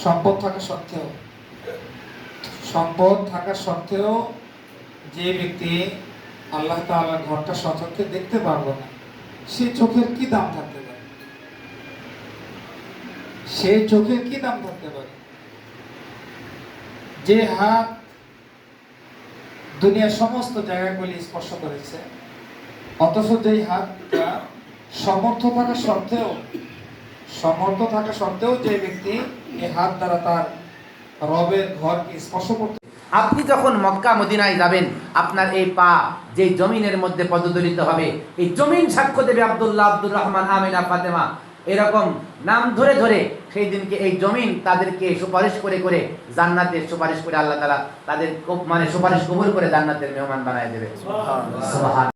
সম্পদ থাকা সত্ত্বেও যে ব্যক্তি আল্লাহ তাআলার ঘরটা সচক্ষে দেখতে পারবে না, সে চোখের কি দাম থাকতে পারে? সে চোখের কি দাম থাকতে পারে? যে হাত দুনিয়ার সমস্ত জায়গাগুলি স্পর্শ করেছে, অথচ যেই হাতটা সমর্থ থাকা সত্ত্বেও যে ব্যক্তি এই হাত দ্বারা তার রবের ঘরকে স্পর্শ করতে, আপনি যখন মক্কা মদিনায় যাবেন, আপনার এই পা যে জমিনের মধ্যে পদদলিত হবে, এই জমিন সাক্ষ্য দেবে আব্দুল্লাহ, আব্দুর রহমান, আমিনা, ফাতেমা, এরকম নাম ধরে ধরে সেই দিনকে এই জমিন তাদেরকে সুপারিশ করে করে জান্নাতের সুপারিশ করে আল্লাহ তাআলা তাদের সুপারিশ কবুল করে জান্নাতের মেহমান বানায় দেবে। সুবহান।